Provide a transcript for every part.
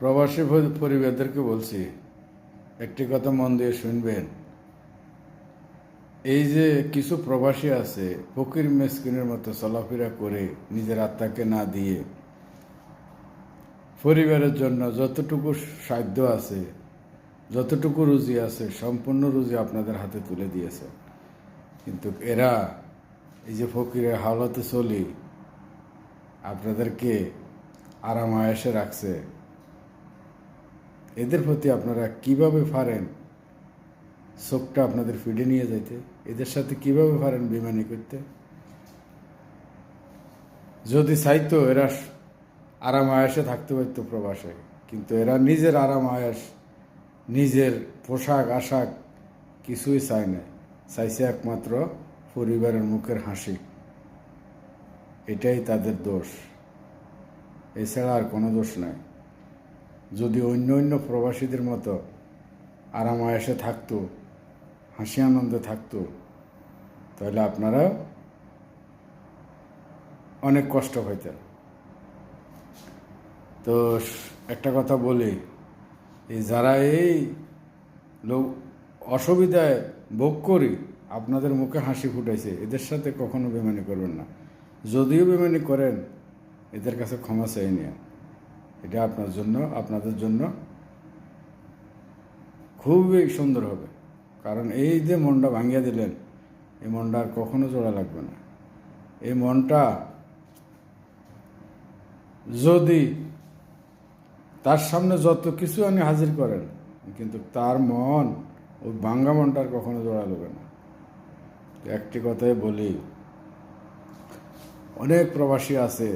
প্রবাসী পরিবারদেরকে বলছি, একটি কথা মন দিয়ে শুনবেন। এই যে কিছু প্রবাসী আছে ফকির মেসকিনের মতো চলাফেরা করে নিজের আত্মাকে না দিয়ে পরিবারের জন্য যতটুকু সাধ্য আছে, যতটুকু রুজি আছে, সম্পূর্ণ রুজি আপনাদের হাতে তুলে দিয়েছে। কিন্তু এরা এই যে ফকিরের হাওলাতে চলি আপনাদেরকে আরাম আয়েসে রাখছে। এদের প্রতি আপনারা কিভাবে পারেন চোখটা আপনাদের ফিডে নিয়ে যাইতে? এদের সাথে কিভাবে পারেন বেইমানি করতে? যদি চাইতো এরা আরাম আয়েসে থাকতে পারতো প্রবাসে, কিন্তু এরা নিজের আরাম আয়েস, নিজের পোশাক আশাক কিছুই চায় না, চাইছে একমাত্র পরিবারের মুখের হাসি। এটাই তাদের দোষ, এছাড়া আর কোনো দোষ নাই। যদি অন্য অন্য প্রবাসীদের মতো আরাম আয়েসে থাকতো, হাসি আনন্দে থাকতো, তাহলে আপনারা অনেক কষ্ট পাইতেন। তো একটা কথা বলি, এই যারা এই লোক অসুবিধায় ভোগ করি আপনাদের মুখে হাসি ফুটাইছে, এদের সাথে কখনো বেমানি করবেন না। যদিও বেমানি করেন, এদের কাছে ক্ষমা চাই নিয়ে। এটা আপনাদের জন্য খুবই সুন্দর হবে। কারণ এই যে মনটা ভাঙিয়ে দিলেন, এই মনটা আর কখনো জোড়া লাগবে না। এই মনটা যদি তার সামনে যত কিছু আপনি হাজির করেন, কিন্তু তার মন, ওই ভাঙ্গা মনটার কখনো জোড়া লাগবে না। একটি কথাই বলি, অনেক প্রবাসী আছে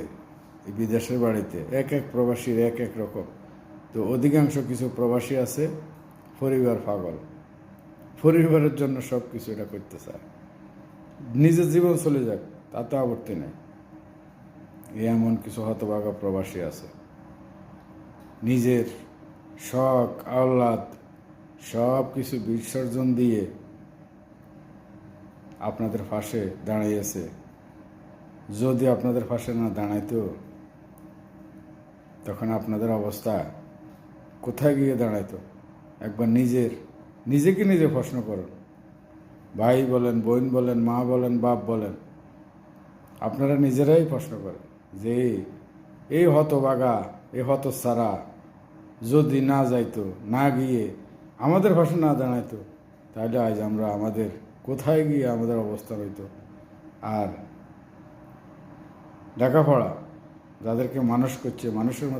এই বিদেশের বাড়িতে, এক এক প্রবাসীর এক এক রকম। তো অধিকাংশ কিছু প্রবাসী আছে পরিবার পাগল, পরিবারের জন্য সব কিছু এটা করতে চায়, নিজের জীবন চলে যাক তাতে আপত্তি নেই। এমন কিছু হতভাগা প্রবাসী আছে, নিজের শখ আহ্লাদ সব কিছু বিসর্জন দিয়ে আপনাদের পাশে দাঁড়িয়েছে। যদি আপনাদের পাশে না দাঁড়াইতো, তখন আপনাদের অবস্থা কোথায় গিয়ে দাঁড়াইতো? একবার নিজেকে নিজে প্রশ্ন করুন। ভাই বলেন, বোন বলেন, মা বলেন, বাপ বলেন, আপনারা নিজেরাই প্রশ্ন করেন যে এই হতভাগা, এই হতছাড়া যদি না যাইতো, না গিয়ে আমাদের পাশে না দাঁড়াইতো, তাহলে আজ আমরা আমাদের কোথায় গিয়ে আমাদের অবস্থান হইতো। আর লেখাপড়া যাদেরকে মানুষ করছে, মানুষের মতো